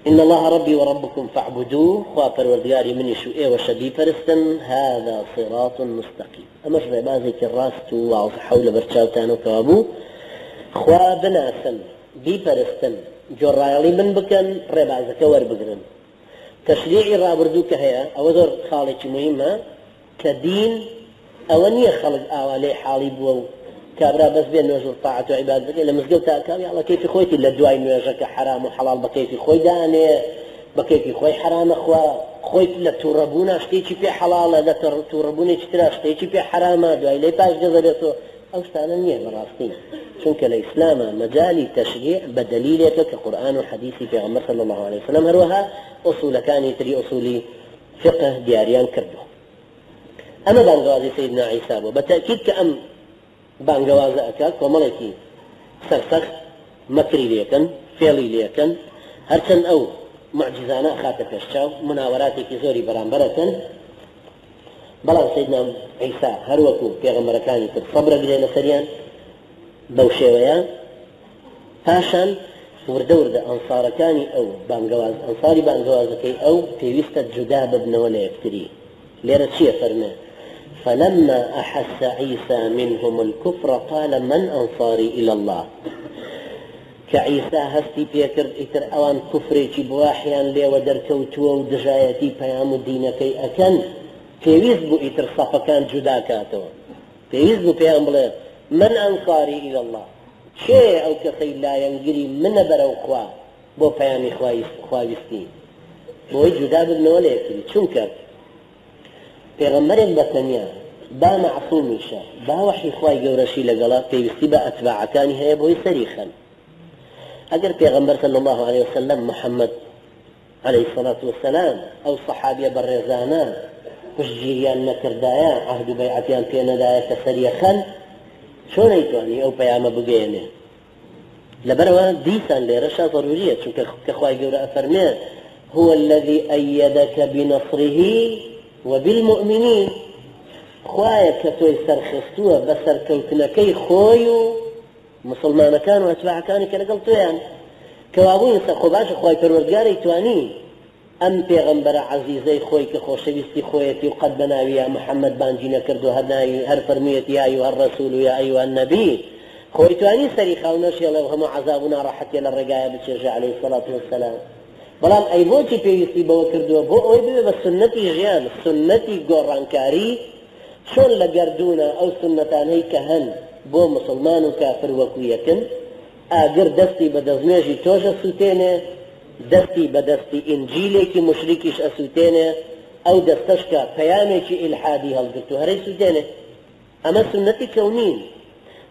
إن الله ربي وربكم فاعبدوه خاطر والدياري من يشوئي وشبي فرستن هذا صراط مستقيم أمر ربازك الراست وعص حول برشاوتان وكوابو خوا بناسن بي فرستن جرايلي من بكن ربازك وربقرن تشريعي رابردوك هيا أو ذر خالك مهمة كدين أونية خلق آوالي حالي بو كابرا بس بين نوجر طاعة وعبادة إلا مزقوتا كابي الله كيف خويتي إلا دواي نوجك حرام وحلال بكيف خوي داني بكيف خوي حرام أخوا خويت إلا توربونا اشتيتي في حلال إلا توربوني اشترا اشتيتي في حرام دواي لي باش جزريتو أو ستانا نيه براستين شنك الإسلام مجالي تشريع بدليلك كقرآن وحديثي في غمر صلى الله عليه وسلم هروها أصول كان يتري أصولي فقه دياريان كردو أما بانغوازي سيدنا عيسى بالتأكيد كأم بانغوازة أكاك وملكي سرسخ مكري ليكن فعلي ليكن هرچن أو معجزانا خاتك الشاو مناوراتي كزوري برانبرة بلغ سيدنا عيسى هروكو پیغمبر كاني تر صبر بلينا سريان بوشيويا پاشان ورده أنصار كاني أو بانغواز أنصاري بانغوازكي أو بيوستة جدا ببن ولا يفتري ليرة شيء فرمه فلما أحس عيسى منهم الكفر قال من أنصاري إلى الله كعيسى هستي بيكر إتر أوان كفري بواحيان لي ودركوتوا ودجايتي بيام دينكي أكن بيوز بو إتر صفا كان جدا كاتو بيوز بو بيام بلا من أنصاري إلى الله شيء أو كخي لا ينقري من برو خوا بو بيامي خواوستي بو جدا ببن ولا يكري چونك پیغمبرێک بە تەنیا با معصومیشە با وحی خوای گەورەشی لەگەڵا پێویستی بە ئەتباعەکانی هەیە بۆی سەریخەن ئەگەر پێغمبەر صلی الله عليه وسلم محەممەد عليه الصلاة والسلام ئەو سەحابیە بەڕێزانە پشتگیریان نەکردایە عەهد و بەیعەتیان پێ نەدایە کە سەریەخەن چۆن ئەیتوانی ئەو پەیامە بگەێنێ لەبەرەوە دیسان لێرەشا ضروریە چونکە کە خوای گەورە ئەفەرمێ هو الذي أيدك بنصره وبالمؤمنين خوايا كتوي سرخستوه بسر كوتنكي خويو مسلمان كانوا أتباع كانوا كنقلتويان كوابوين سقوباش خواي پروردگاري تواني أم پیغمبر عزيزي خوي كخوشويستي خويتي وقد بناوي يا محمد بانجينا كردو هر فرميتي يا أيها الرسول يا أيها النبي خوي تواني سريخا ونشي الله وهم عذابنا راحتي للرقاية بتشجع عليه الصلاة والسلام بەڵام ئەی بۆچی پێویستی بەوە کردووە بۆ ئەوەی ببێ بە سنەتی ژیان سنەتی گۆڕانکاری چۆن لە گەردوونە ئەو سنەتانەی کە هەن بۆ مسلمان و کافر وەکو یەکن ئاگر دەستی بە دەستنوێژی تۆش ئەسووتێنێ دەستی بە دەستی ئینجیلێکی مشریکیش ئەسووتێنێ ئەو دەستەشکە پەیامێکی ئیلحادی هەڵگرت و هەرەی سووتێنێ ئەمە سنەتی کەونین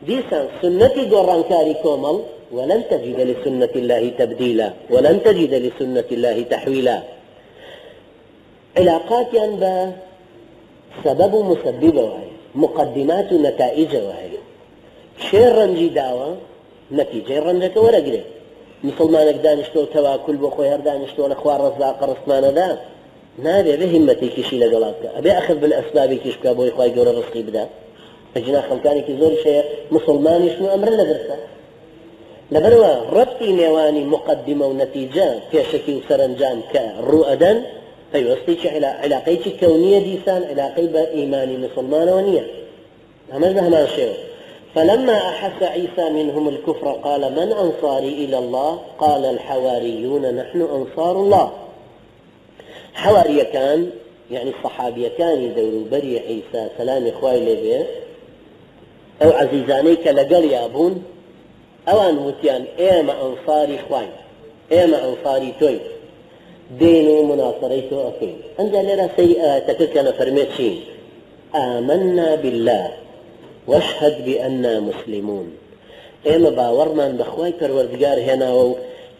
دیسان سنەتی گۆڕانکاری کۆمەڵ ولن تجد لسنة الله تبديلا ولن تجد لسنة الله تحويلا علاقات با سبب مسبب وهي مقدمات نتائج وهي شير رنجي داوة نتيجة رنجك ورقري مسلمانك دانشتو تواكل بخوي هر دانشتو لخوار رزاق رسمان دا نابع بهمتي كشي لقلاتك أبي أخذ بالأسباب كشكا بوي خواي قول الرزقي بدا أجنا خلقاني كزور شيء مسلماني شنو أمر لدرسه لبروا ربطي نيواني مقدمة ونتيجة كشكي وسرنجام كرؤدا فيوصيك علاقيك كونية ديسان علاقي بإيماني مسلمان ونية همان شيء فلما أحس عيسى منهم الكفر قال من أنصاري إلى الله قال الحواريون نحن أنصار الله حواري كان يعني الصحابي كان يدوروا بري عيسى سلام إخوائي لبيه أو عزيزانيك لقل يابون ئەوان وتیان ئێمە ئەنساری خوین ئێمە ئەنساری تۆین دێن و مناسەرەی تۆ ئەکەین ئەنجا لێرە سەری ئاەتەکە کە نەفەرمێت چی ئامەنا بالله واشهد بأننا مسلمون ئێمە باوەڕمان بەخوای پەروەردگار هێناوە و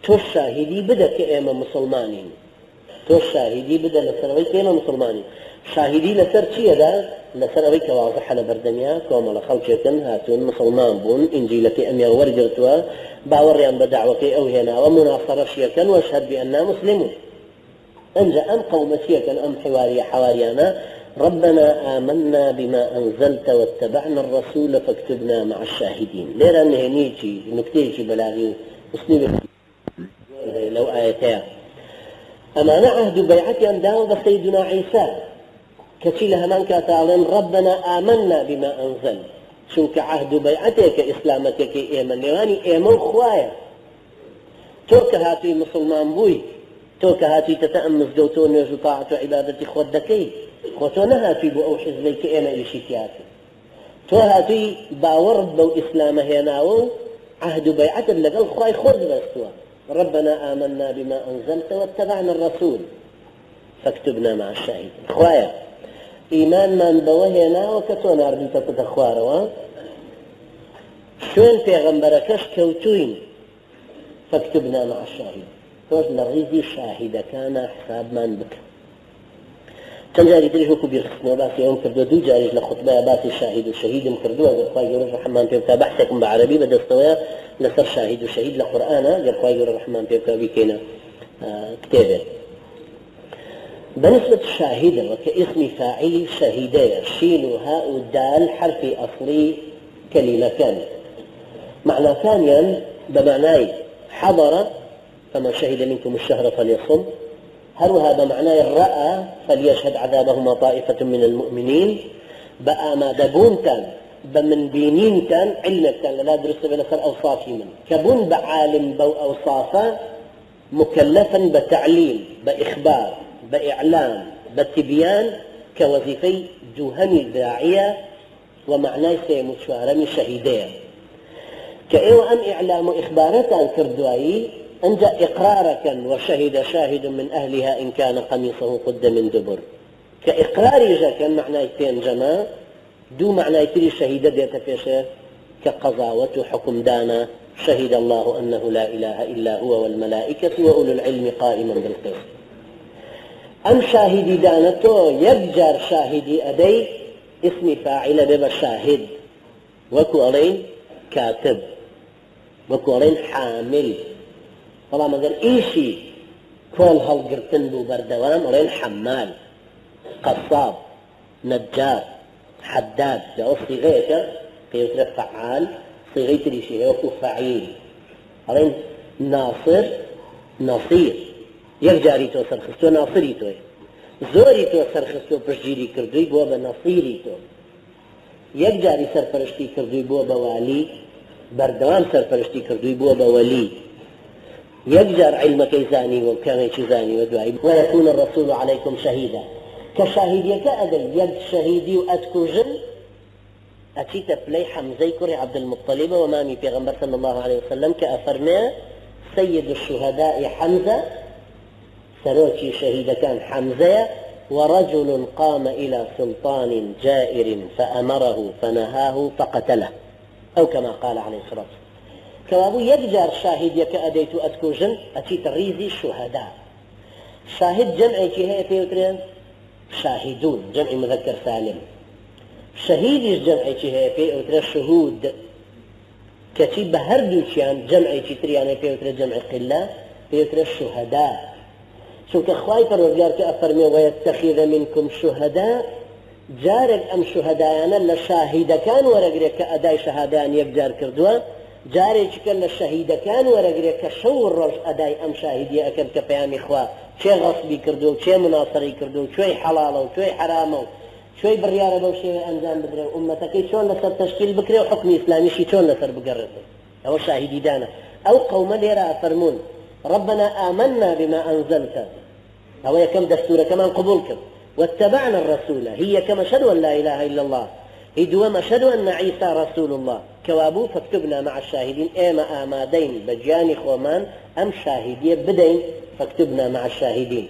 تۆ شاهیدی بدە کە ئێمە مسلمانین تۆ شاهیدی بدە لەسەرەوەی کە ئێمە مسلمانین شاهیدی لەسەر چیەدا لەسەر ئەوەی کە واضحە لە بەردەمیا کۆمەڵە خەڵکێکن هاتوون مسلمان بوون ئینجیلەکەی ئەمیان وەرگرتووە باوەڕیان بە داوەکەی ئەو هێناوە مناسەرەشیەکەن وەشهد بأننا مسلمون ئەنجا ئەم قەومەتیەکەن ئەم حواریانە ربنا آمنا بما أنزلت واتبعنا الرسول فاكتبنا مع الشاهدين ليرا نهنيتي نكتيتي بلاغي أسلوب لو آيتها أمانة عهد بيعتي أن داو سيدنا عيسى كشي لها من كاتالين ربنا آمنا بما أنزل شنك عهد بيعتك إسلامتك إيمان لغاني إيمان خوايا توك هاتي مسلمان بوي توك هاتي تتأمس دوتو نيجو طاعة عبادة خودكي خۆتۆ نەهاتووی بۆ ئەو حزبەی کە ئێمە ئیشی تیاکە تۆ هاتووی باوەڕت بەو ئیسلامە هێناوە و عهد و بەیعەتت لەگەڵ خوای خۆت بەستووە ربنا آمنا بما أنزلت واتبعنا الرسول فاكتبنا مع الشاهدين خوايا إيمان من بوهنا وكتو ناردوتە بتە خوارەوە شوێن پێغەمبەرەکەش کەوتوین فاكتبنا مع الشاهدين تۆش لە ڕیزی شاهیدەکانە حسابمان بکە چەند جاری تریش وەکو بیرخستنەوە باسی ئەوم کردووە دوو جاریش لە خوتبەیە باسی شاهید و شەهیدم کردووە ئەگەر خوای گەورە ڕەحمان پێ بکا بەحسێکم بە عەرەبی بەدەستەوەیە لەسەر شاهید و شەهید لە قورئانە ئەگەر خوای گەورە ڕەحمان پێ بکا بیکەینە کتێبێک بالنسبة الشاهدة وكاسم فاعل شهيدية شين وهاء والدال حرف أصلي كلمة كان معنى ثانيا بمعنى حضر فمن شهد منكم الشهر فليصم هل هذا معناه رأى فليشهد عذابهما طائفة من المؤمنين بقى ما دبونتان بمن بينينتان علمتان لا درس بلسر أوصافي من كبون بعالم بو أوصافا مكلفا بتعليم بإخبار بإعلام بتبيان كوظيفي جوهني الداعية ومعناه سيمشوارني شهيدين كأيو أن إعلام إخبارتان كردوائي أنجا إقرارك وشهد شاهد من أهلها إن كان قميصه قد من دبر كإقرار كان معناه تين جما دو معناه تري شهيدة ديتا فيشه كقضاوة حكم دانا شهد الله أنه لا إله إلا هو والملائكة وأولو العلم قائما بالقسط أم شاهدي دانتو يبجر شاهدي أدي اسم فاعل بما شاهد وكو علين كاتب وكو علين حامل طبعا ما قال إيشي كل هالقرتن بو بردوام علين حمال قصاب نجار حداد لو صيغيك كيوتر فعال صيغيت لي شيء وكو فعيل علين ناصر نصير يرجاري تو سرخستو ناصري تو زوري تو سرخستو پشگیری کردوی بو بنصيري تو يرجاري سرپرشتی کردوی بو بوالي بردوام سرپرشتی کردوی بو بولي يجر علمك زاني وكان زاني ودعي ويكون الرسول عليكم شهيدا كشاهديك أدل يد شهيدي وأتكوجن أتيت بلي حمزي كري عبد المطلب ومامي في غنبر صلى الله عليه وسلم كأفرنا سيد الشهداء حمزة سروتي شهيد كان حمزة ورجل قام إلى سلطان جائر فأمره فنهاه فقتله أو كما قال عليه الصلاة والسلام كوابو يجر شاهد يك أديت أتكوجن أتيت الريزي الشهداء شاهد جمعي كي هي بيوترين شاهدون جمع مذكر سالم شهيد جمعي كي هي بيوترين شهود كتي بهردوشيان جمعي كي تريان بيوترين جمع قلة بيوترين الشهداء شو كخواي فرورجار كأفرمي ويتخذ منكم شهداء جارك أم شهداءنا لشاهد كان ورقريك كأداي شهادان يبجار كردوا جاري كان الشهيد كان ورقريك كشور رج أداي أم شاهدية أكد كبيامي إخوة شي غصبي كردو شي مناصري كردو شوي حلاله شوي حرامه شوي بريارة بو شي أنزام بدري أمتك شون لسر تشكيل بكري وحكم إسلامي شي شون لسر بقرده أو شاهدي دانا أو قوم ليرا أفرمون ربنا آمنا بما أنزلت أو كم دستور كمان قبولكم واتبعنا الرسول هي كما شهدوا أن لا إله إلا الله إدوما شهدوا أن عيسى رسول الله كوابو فاكتبنا مع الشاهدين إما آمادين بجاني خومان أم شاهدية بدين فاكتبنا مع الشاهدين